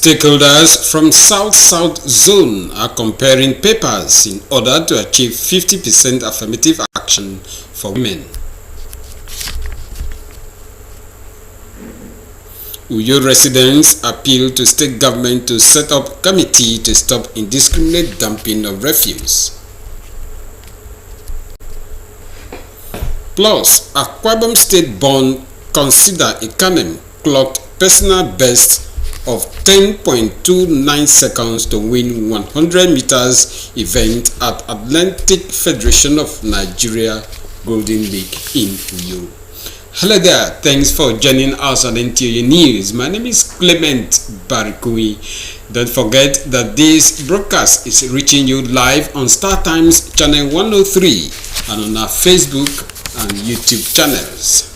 Stakeholders from South-South Zone are comparing papers in order to achieve 50% affirmative action for women. Uyo residents appeal to state government to set up committee to stop indiscriminate dumping of refuse. Plus, Akwa Ibom State Born Consider Ikanem clocked personal best of 10.29 seconds to win 100 meters event at Atlantic Federation of Nigeria Golden League in Uyo. Hello there, thanks for joining us on NTOU News. My name is Clement Barikui. Don't forget that this broadcast is reaching you live on Star Times channel 103 and on our Facebook and YouTube channels.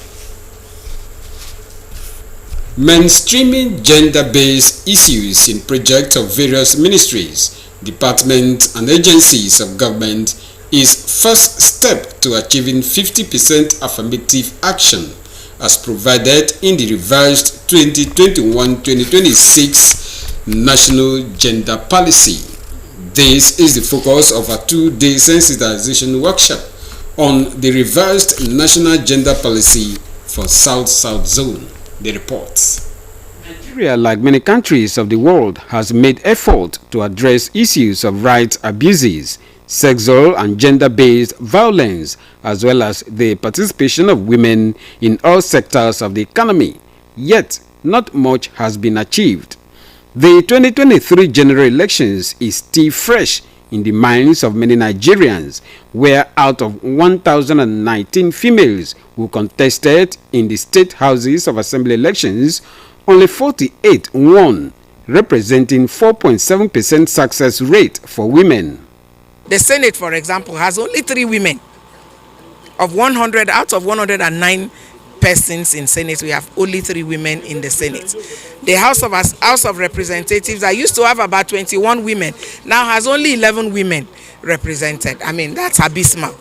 Mainstreaming gender-based issues in projects of various ministries, departments and agencies of government is first step to achieving 50% affirmative action as provided in the revised 2021-2026 National Gender Policy. This is the focus of a two-day sensitization workshop on the revised National Gender Policy for South-South Zone. The reports. Nigeria, like many countries of the world, has made effort to address issues of rights abuses, sexual and gender-based violence, as well as the participation of women in all sectors of the economy. Yet, not much has been achieved. The 2023 general elections is still fresh in the minds of many Nigerians, where out of 1,019 females who contested in the state houses of assembly elections, only 48 won, representing 4.7% success rate for women. The Senate, for example, has only 3 women. Of 100, out of 109 persons in Senate, we have only 3 women in the Senate. The House of Representatives, I used to have about 21 women, now has only 11 women represented. I mean, that's abysmal.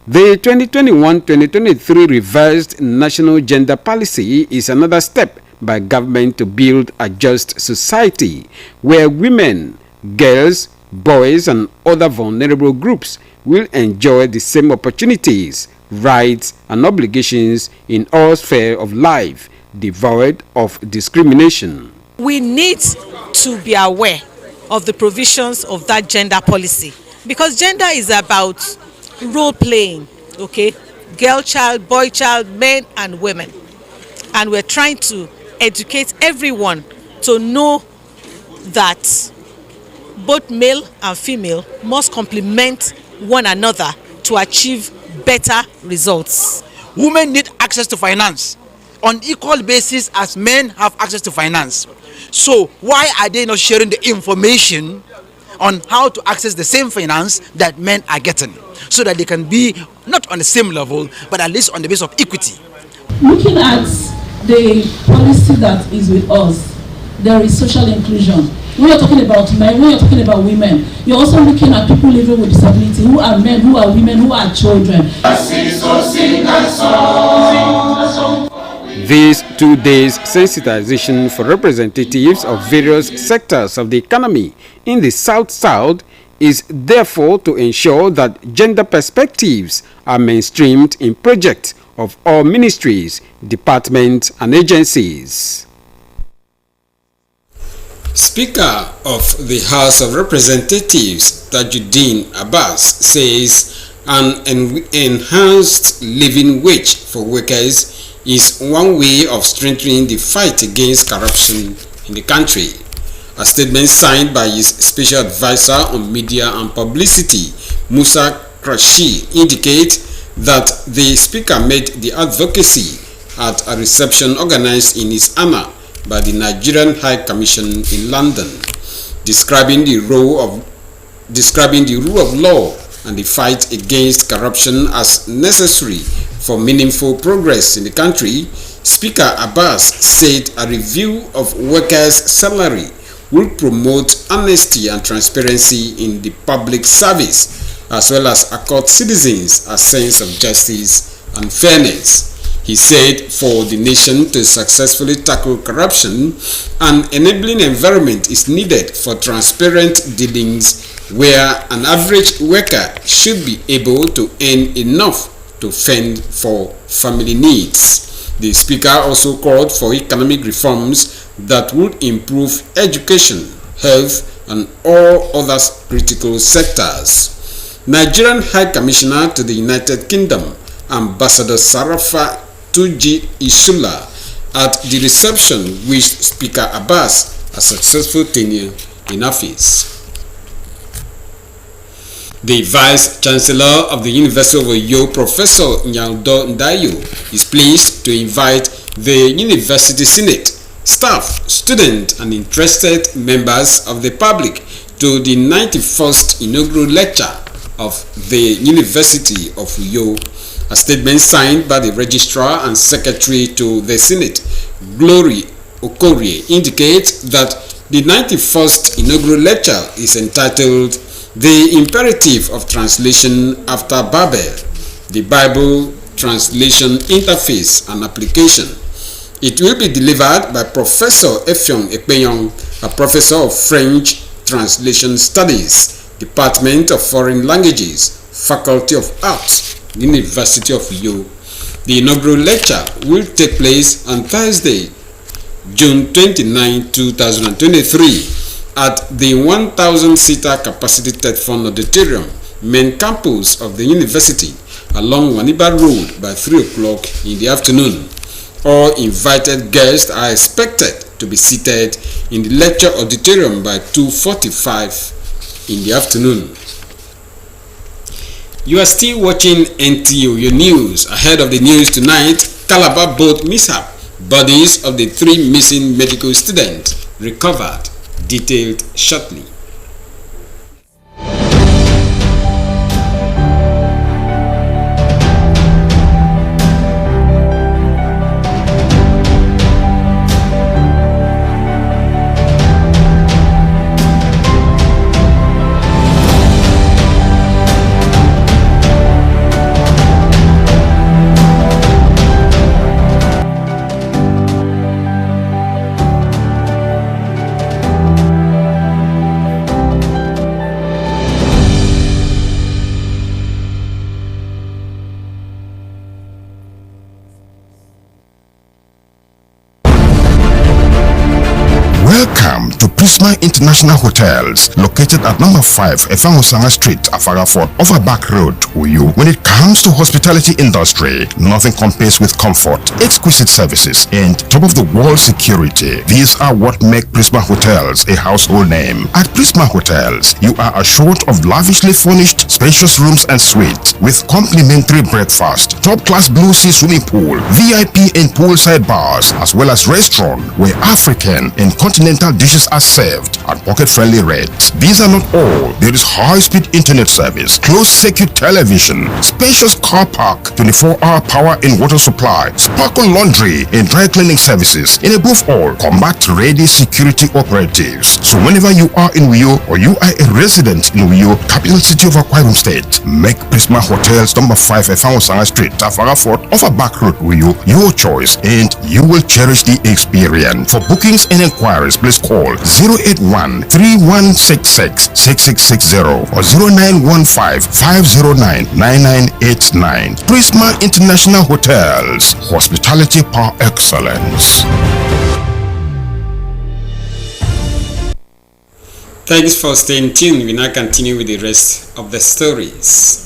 The 2021-2023 revised National Gender Policy is another step by government to build a just society where women, girls, boys and other vulnerable groups will enjoy the same opportunities, rights and obligations in all spheres of life, devoid of discrimination. We need to be aware of the provisions of that gender policy, because gender is about role playing, okay? Girl child, boy child, men and women. And we're trying to educate everyone to know that both male and female must complement one another to achieve better results. Women need access to finance on equal basis as men have access to finance. So why are they not sharing the information on how to access the same finance that men are getting, so that they can be not on the same level but at least on the basis of equity? Looking at the policy that is with us, there is social inclusion. When you're talking about men, when you're talking about women, you're also looking at people living with disability, who are men, who are women, who are children. These 2 days sensitization for representatives of various sectors of the economy in the South-South is therefore to ensure that gender perspectives are mainstreamed in projects of all ministries, departments and agencies. Speaker of the House of Representatives, Tajuddin Abbas, says an enhanced living wage for workers is one way of strengthening the fight against corruption in the country. A statement signed by his special advisor on media and publicity, Musa Krashi, indicates that the speaker made the advocacy at a reception organized in his honor by the Nigerian High Commission in London, describing the rule of law and the fight against corruption as necessary for meaningful progress in the country. Speaker Abbas said a review of workers' salary will promote honesty and transparency in the public service, as well as accord citizens a sense of justice and fairness. He said for the nation to successfully tackle corruption, an enabling environment is needed for transparent dealings where an average worker should be able to earn enough to fend for family needs. The speaker also called for economic reforms that would improve education, health, and all other critical sectors. Nigerian High Commissioner to the United Kingdom, Ambassador Sarafa Tuji Isula, at the reception wished Speaker Abbas a successful tenure in office. The Vice Chancellor of the University of Uyo, Professor Nyaudo Ndayo, is pleased to invite the University Senate, staff, students, and interested members of the public to the 91st inaugural lecture of the University of Uyo. A statement signed by the Registrar and Secretary to the Senate, Glory Okorie, indicates that the 91st inaugural lecture is entitled The Imperative of Translation After Babel, the Bible Translation Interface and Application. It will be delivered by Professor Effiong Ekpenyong, a professor of French Translation Studies, Department of Foreign Languages, Faculty of Arts, University of Uyo. The inaugural lecture will take place on Thursday, June 29, 2023 at the 1,000-seater capacity TED Fund Auditorium, main campus of the university, along Waniba Road by 3 o'clock in the afternoon. All invited guests are expected to be seated in the lecture auditorium by 2:45 in the afternoon. You are still watching NTO News. Ahead of the news tonight, Calabar boat mishap. Bodies of the 3 missing medical students recovered. Detailed shortly. Welcome to Prisma International Hotels, located at number 5 Efangosanga Street, Afarafort, Overback Road, Uyo. When it comes to hospitality industry, nothing compares with comfort, exquisite services, and top-of-the-world security. These are what make Prisma Hotels a household name. At Prisma Hotels, you are assured of lavishly furnished, spacious rooms and suites with complimentary breakfast, top-class blue sea swimming pool, VIP and poolside bars, as well as restaurant where African and continental dishes are served at pocket-friendly rates. These are not all. There is high-speed internet service, closed-circuit television, spacious car park, 24-hour power and water supply, sparkle laundry and dry cleaning services, and above all, combat-ready security operatives. So whenever you are in Uyo or you are a resident in Uyo, capital city of Akwa Ibom State, make Prisma Hotels number 5 Efangosanga Street, Tafarafort, Overback Road, Uyo, your choice, and you will cherish the experience. For bookings and inquiries, please call 081-3166-6660 or 0915-509-9989. Prisma International Hotels, hospitality par excellence. Thanks for staying tuned. We now continue with the rest of the stories.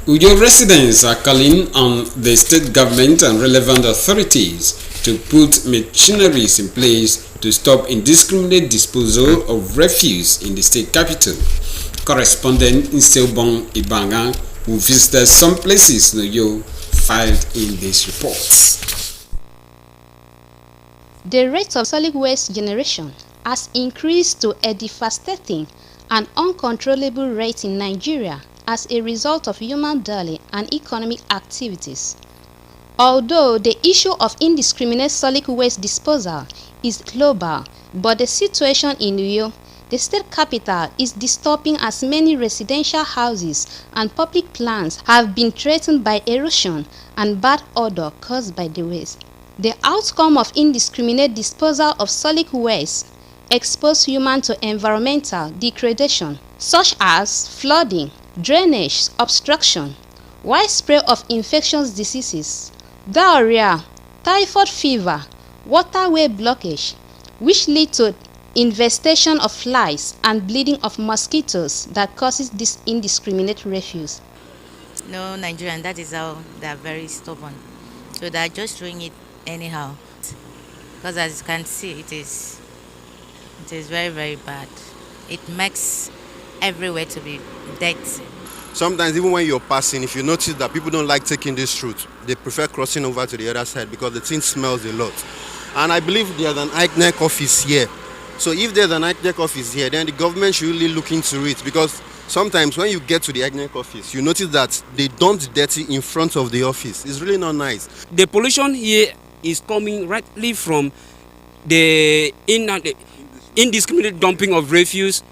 Uyo residents are calling on the state government and relevant authorities to put machineries in place to stop indiscriminate disposal of refuse in the state capital. Correspondent Nselbon Ibanga, who visited some places in Uyo, filed in this report. The rate of solid waste generation has increased to a devastating and uncontrollable rate in Nigeria as a result of human daily and economic activities. Although the issue of indiscriminate solid waste disposal is global, but the situation in Uyo, the state capital is disturbing as many residential houses and public plants have been threatened by erosion and bad odor caused by the waste. The outcome of indiscriminate disposal of solid waste expose humans to environmental degradation, such as flooding, drainage obstruction, widespread of infectious diseases, diarrhea, typhoid fever, waterway blockage, which lead to infestation of flies and bleeding of mosquitoes that causes this indiscriminate refuse. No, Nigerian, that is how they are very stubborn. So they are just doing it anyhow. Because as you can see, it is very, very bad. It makes everywhere to be dirty. Sometimes even when you're passing, if you notice that people don't like taking this route, they prefer crossing over to the other side because the thing smells a lot. And I believe there's an ICNEC office here. So if there's an ICNEC office here, then the government should really look into it, because sometimes when you get to the ICNEC office, you notice that they dump dirty in front of the office. It's really not nice. The pollution here is coming rightly from the indiscriminate dumping of refuse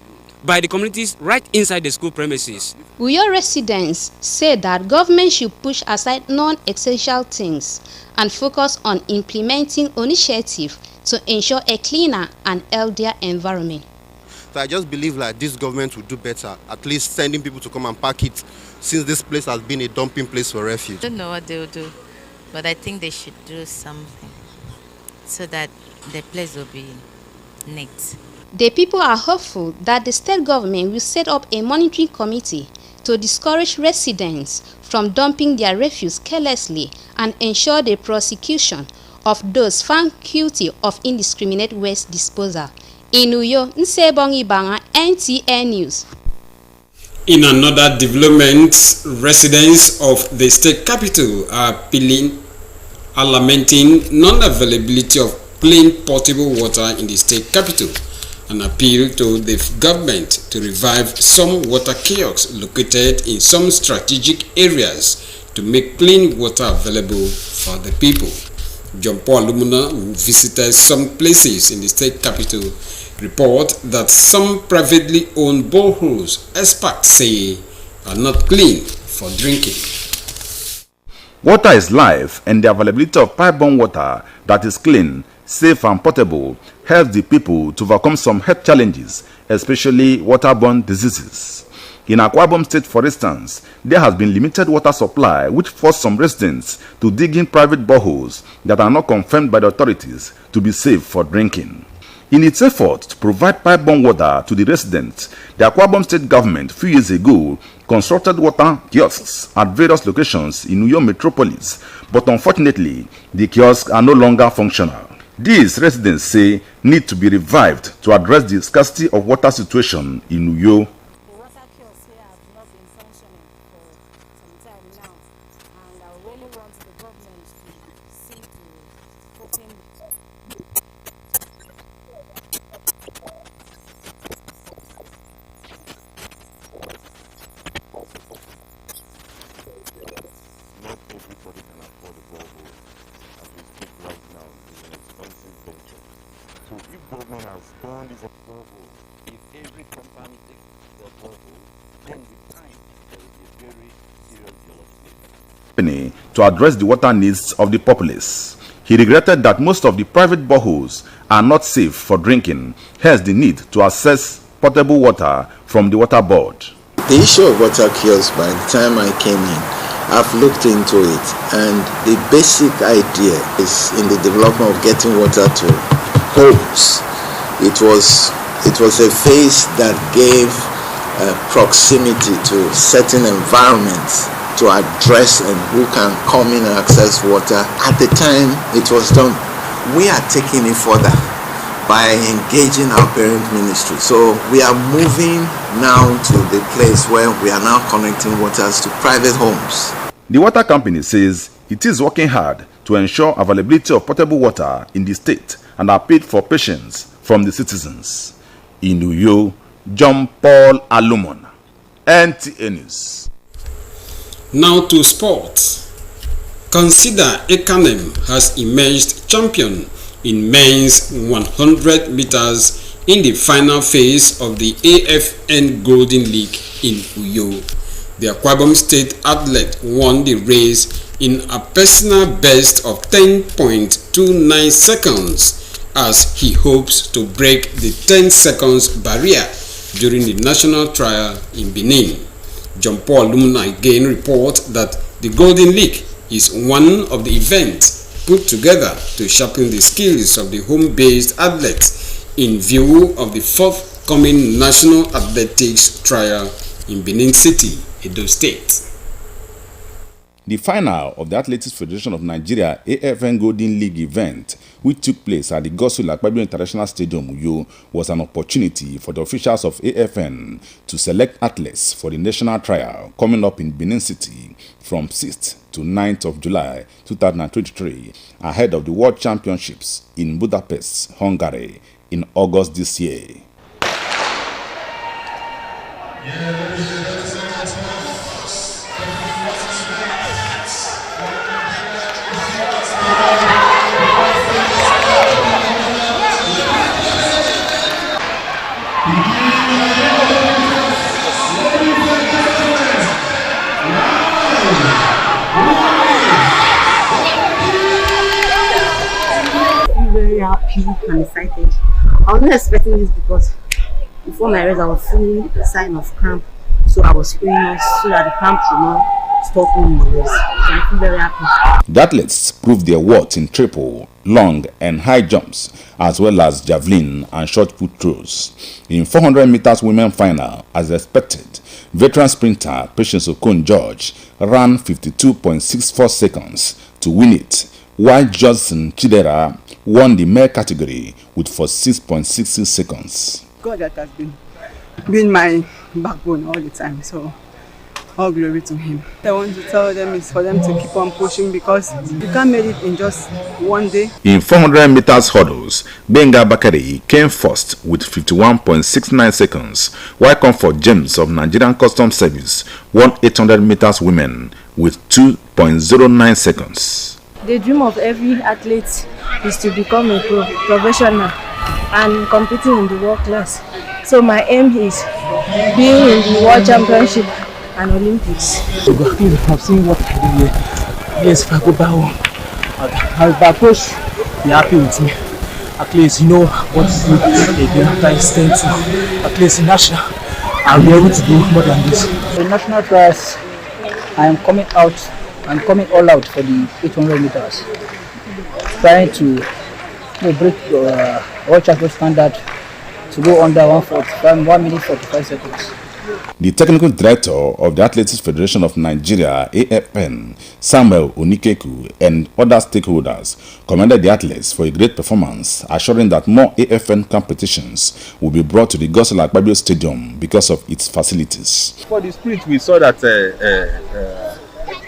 by the communities right inside the school premises. Uyo residents say that government should push aside non-essential things and focus on implementing initiatives to ensure a cleaner and healthier environment. So I just believe like this government will do better, at least sending people to come and pack it, since this place has been a dumping place for refuge. I don't know what they will do, but I think they should do something so that the place will be neat. The people are hopeful that the state government will set up a monitoring committee to discourage residents from dumping their refuse carelessly and ensure the prosecution of those found guilty of indiscriminate waste disposal. In Uyo, Nsebong Ibanga, NTN News. In another development, residents of the state capital are lamenting non-availability of clean potable water in the state capital, and appeal to the government to revive some water kiosks located in some strategic areas to make clean water available for the people. John Paul Lumuna, who visited some places in the state capital, report that some privately owned boreholes, experts say, are not clean for drinking. Water is life, and the availability of pipe-borne water that is clean, safe and portable helps the people to overcome some health challenges, especially waterborne diseases. In Akwa Ibom State, for instance, there has been limited water supply, which forced some residents to dig in private boreholes that are not confirmed by the authorities to be safe for drinking. In its effort to provide pipe-borne water to the residents, the Akwa Ibom State government a few years ago constructed water kiosks at various locations in Uyo metropolis, but unfortunately, the kiosks are no longer functional. These residents say need to be revived to address the scarcity of water situation in Uyo. The water kiosks here have not been functioning for some time now, and I really want the government to see to open. Not everybody can afford a borehole as we speak right now. It's an expensive venture. So if government has done this borehole, if every company takes the borehole, then with time there will be a very serious development To address the water needs of the populace. He regretted that most of the private boreholes are not safe for drinking, hence the need to access potable water from the water board. The issue of water kiosks, by the time I came in, I've looked into it, and the basic idea is in the development of getting water to homes. It was a phase that gave proximity to certain environments to address and who can come in and access water. At the time it was done, we are taking it further by engaging our parent ministry. So we are moving now to the place where we are now connecting waters to private homes. The water company says it is working hard to ensure availability of potable water in the state and appealed for patience from the citizens. In Uyo, John Paul Alumon, NTA News. Now to sports. Consider Ekanem has emerged champion in men's 100 meters in the final phase of the AFN Golden League in Uyo. The Akwa Ibom State athlete won the race in a personal best of 10.29 seconds as he hopes to break the 10 seconds barrier during the national trial in Benin. John Paul Lumina again report that the Golden League is one of the events put together to sharpen the skills of the home-based athletes in view of the forthcoming National Athletics Trial in Benin City, Edo State. The final of the Athletics Federation of Nigeria AFN Golden League event, which took place at the Godswill Akpabio International Stadium, Uyo, was an opportunity for the officials of AFN to select athletes for the national trial coming up in Benin City from 6th to 9th of July 2023, ahead of the World Championships in Budapest, Hungary, in August this year. Very happy and excited. I was not expecting this because before my race I was feeling a sign of cramp, so I was spraying so that the cramp should not stop me in the race. So I feel very happy. The athletes proved their worth in triple, long and high jumps, as well as javelin and shot put throws. In 400 meters women final, as expected, veteran sprinter Patience Okon George ran 52.64 seconds to win it, while Johnson Chidera won the male category with 46.66 seconds. God that has been my backbone all the time, so all glory to him. I want to tell them is for them to keep on pushing because you can't make it in just one day. In 400 meters hurdles, Benga Bakari came first with 51.69 seconds, while Comfort James of Nigerian Customs Service won 800 meters women with 2.09 seconds. The dream of every athlete is to become a professional and competing in the world class. So my aim is being in the World Championship and Olympics. I've seen what I do here. Yes, if I go back home, I'll be approached, be happy with me. At least you know what to do again after extension. At least in national, I'll be able to do more than this. The national trials, I am coming out. I'm coming all out for the 800 meters, trying to break the World Champion standard to go under 1 minute 45 seconds. The technical director of the Athletics Federation of Nigeria, AFN, Samuel Onikeku, and other stakeholders commended the athletes for a great performance, assuring that more AFN competitions will be brought to the Godswill Akpabio Stadium because of its facilities. For the sprint, we saw that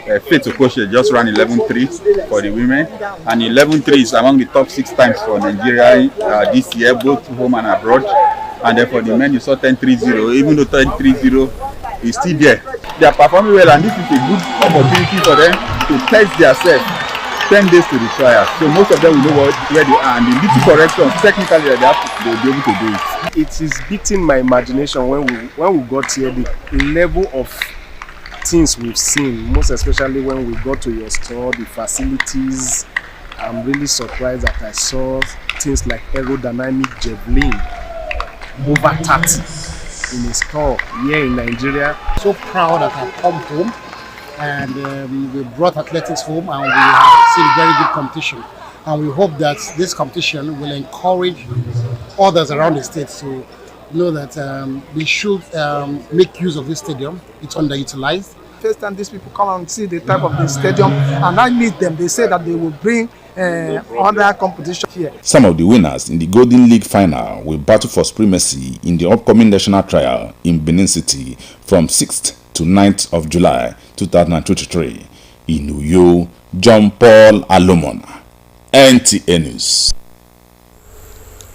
Faith Okoche just ran 11.3 for the women, and 11.3 is among the top 6 times for Nigeria this year, both home and abroad. And then for the men, you saw 10.30, even though 10.30 is still there. They are performing well, and this is a good opportunity for them to test themselves 10 days to the trial. So most of them will know where they are, and the little corrections technically they'll be able to do it. It is beating my imagination when we got here, the level of things we've seen, most especially when we got to your store, the facilities. I'm really surprised that I saw things like aerodynamic javelin, over 30 in a store here in Nigeria. So proud that I've come home and we brought athletics home and we have seen very good competition. And we hope that this competition will encourage others around the state to know that we should make use of this stadium. It's underutilized. First time these people come and see the type of the stadium and I meet them, they say that they will bring other competition here. Some of the winners in the Golden League final will battle for supremacy in the upcoming national trial in Benin City from 6th to 9th of July 2023. In Uyo, John Paul Alomona, NTA News.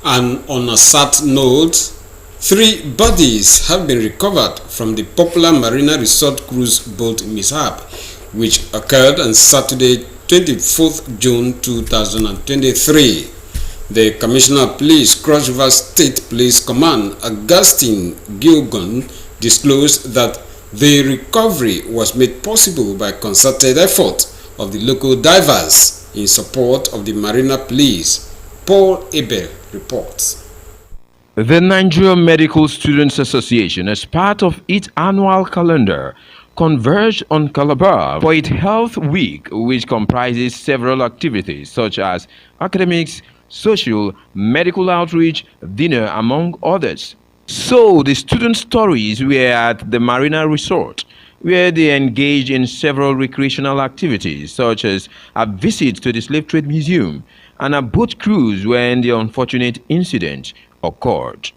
And on a sad note, 3 bodies have been recovered from the popular Marina Resort cruise boat mishap, which occurred on Saturday, 24th June 2023. The Commissioner of Police, Cross River State Police Command, Augustine Gilgon, disclosed that the recovery was made possible by concerted effort of the local divers in support of the Marina Police. Paul Abel reports. The Nigerian Medical Students Association, as part of its annual calendar, converged on Calabar for its Health Week, which comprises several activities such as academics, social, medical outreach, dinner, among others. So the student stories were at the Marina Resort, where they engaged in several recreational activities such as a visit to the Slave Trade Museum and a boat cruise when the unfortunate incident occurred.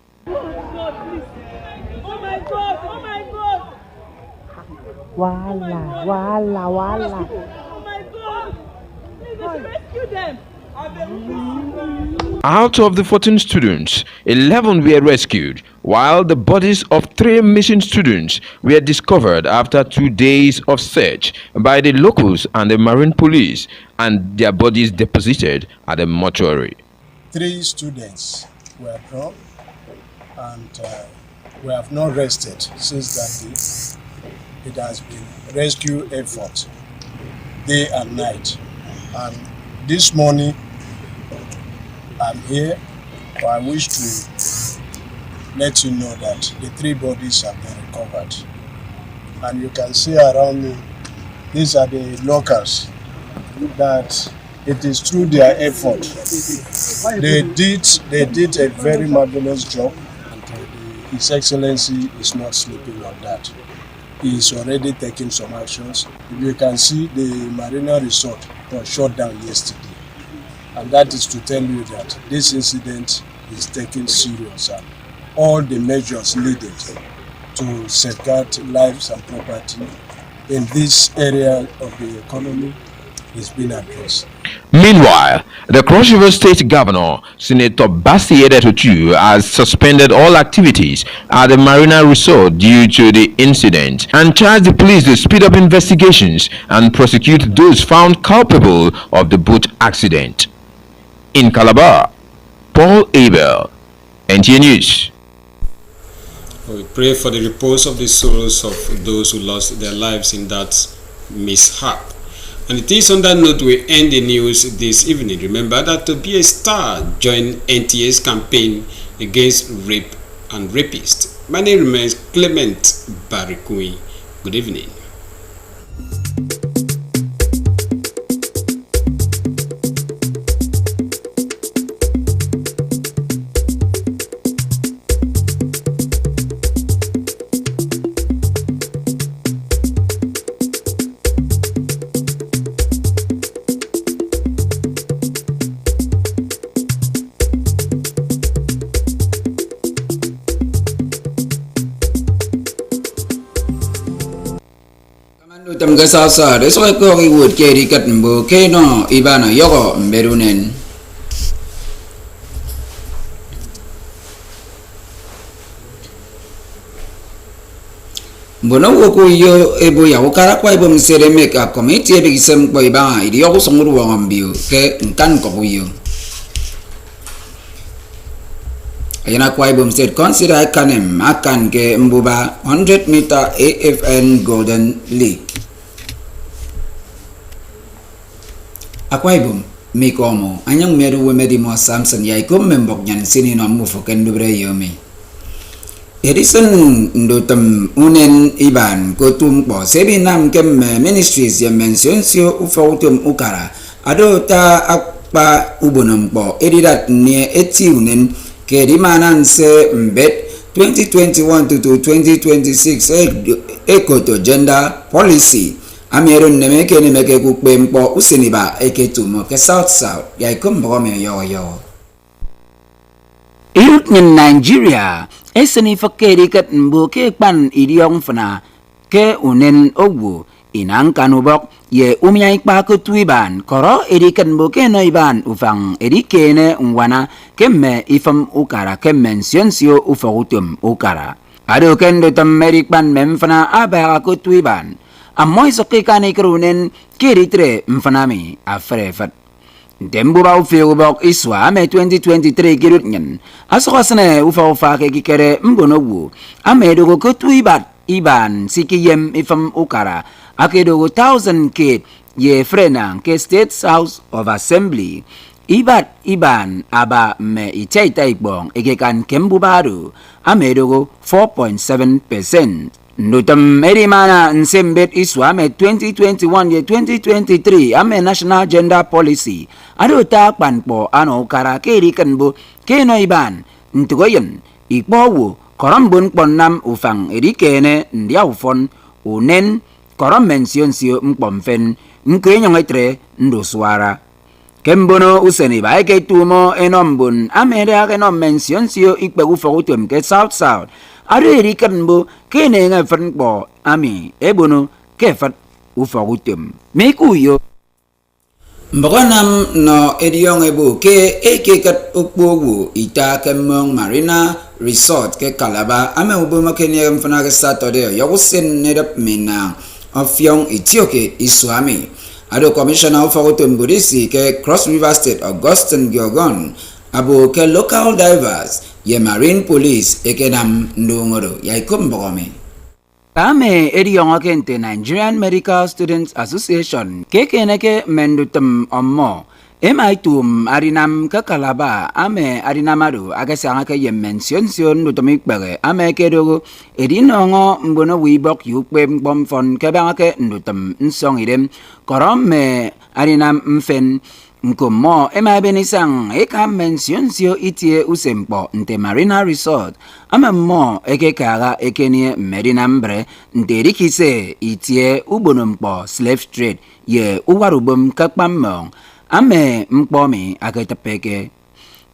Wala. Oh my God! Please rescue them! Out of the 14 students, 11 were rescued, while the bodies of 3 missing students were discovered after 2 days of search by the locals and the Marine Police, and their bodies deposited at the mortuary. 3 students were dropped, and we have not rested since that day. It has been rescue effort day and night, and this morning I'm here, but I wish to let you know that the 3 bodies have been recovered, and you can see around me, these are the locals that it is through their effort. They did a very marvelous job, and His Excellency is not sleeping on that. He is already taking some actions. If you can see, the Marina Resort was shut down yesterday, and that is to tell you that this incident is taken serious, and all the measures needed to safeguard lives and property in this area of the economy is being addressed. Meanwhile, the Cross River State Governor, Senator Basi Edetutu, has suspended all activities at the Marina Resort due to the incident and charged the police to speed up investigations and prosecute those found culpable of the boat accident. In Calabar, Paul Abel, NTA News. We pray for the repose of the souls of those who lost their lives in that mishap. And it is on that note we end the news this evening. Remember that to be a star, join NTA's campaign against rape and rapists. My name remains Clement Barikui. Good evening. Tam gasasa de so ko ri wot ke ri kat mbo ke no ibana yoko mberunen mbono wo ko yo ebo ya ukara kwa ibo msere make up committee be gisem ko iba iri yoko songuru wa mbio ke nkan ko yo ayana kwa ibo msere consider kanem akan ke mbuba 100 meter AFN Golden League. Akwa Ibom mikomo anyang meru wemedi mo Samson ya ikom membok nyan sini no mu foken dobre yomi Edison ndotam unen iban kotum po sebi nam kem ministries ya mention sio ufautum ukara ado ta akpa ubonom po edidat ne eti unen ke dimanan se mbet 2021 to 2026 ekoto gender policy Ameron nemeke nemeke kukbempo usiniba eketumo ke South ya ikombo me yo. Youth in Nigeria eseni fakeri kat mboke pan idiong fana ke unen ogwu inang kanubok ye umya ikpa ko tuiban koro edikan mboke no iban ufang edikene unwana kemme ifam ukara kemmen sionsio ufagutum ukara ado kendo tamerik pan memfana aba ko tuiban Amoy sakika ni karunen kiritre mfanami afrefat. Tembu ba ufiyubok iswa ame 2023 kirut nyen. Asokasne ufa ke kikere mbonogu. Ame dogo kutu iban sikiyem ifam ukara. Ake dogo 1,000 kit ye frena ke State House of Assembly. Iban aba me itaita ikbong egekan kembu baru. Ame dogo 4.7%. Nutam erimana nsembet iswa ame 2021 ye 2023 ame National Gender Policy. Ado tak panpo ano kara kiri kanbo keno iban ntugoyen ikpowo korambun ponnam ufang erikene ndiaufon unen koram mention sio mpomfen nkenyong etre ndoswara. Kembono useni ba ke tumo enombun amere ake no mention sio ikpegu fogutem ke South. Are rikan bo kene nga franpo ami ebono kefat ufogutem mekuyo mbaganam no ediong ebo ke kat ukbogu ita kemong Marina Resort ke Kalaba ame ubuma kenya mfana ke Saturday yogusen nedap mina afyong itioke iswami ado commissioner ufogutem burisi ke Cross River State Augustine Giogon abo ke local divers ye marine police ekenam ndungoro yaikum bogome Kame ediong akente Nigerian Medical Students Association kekeneke mendutem ommo emaitum arinam ke Kalaba ame arinamado agasanga ke ye mention nutumik bage ame kedogo edinongo mbono wibok yukpe mbomfon kebangake ndutem nsong idem korome arinam mfen Nkomo ema benisang eka mention sio itie usempo nte Marina Resort ama mo eke kaga ekenie medinambre nte rikise itie ubonompo slave trade ye uwarubum kakpamong ame mpomi aketapeke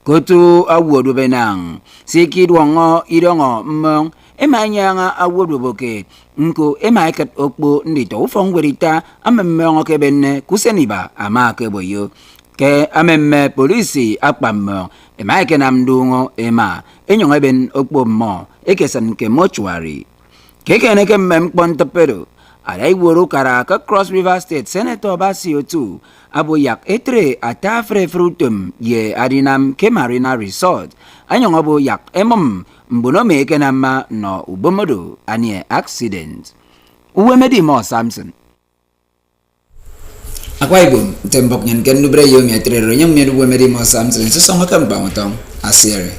kotu awodu benang sikid wongo idongo mong ema nyanga awodu boke nko ema eket okpo ndito ufong werita ame mong kebenne kuseniba ama keboyo ke amemme polisi akpammo ema ekenam dungo ema enyong eben okpommo ekesan ke mortuary kekene ke mempon tepero alai woro kara ke Cross River State Senator Basio 2 aboyak etre atafre frutum ye adinam ke Marina Resort anyong abo yak emom mbuno me ekenama no ubomodo anie accident uwe medi mo Samson Akwaibum tembok nyan ken dubre yo mi atrero nyam mi duwe medi mo Samson so songa kan bangotong asere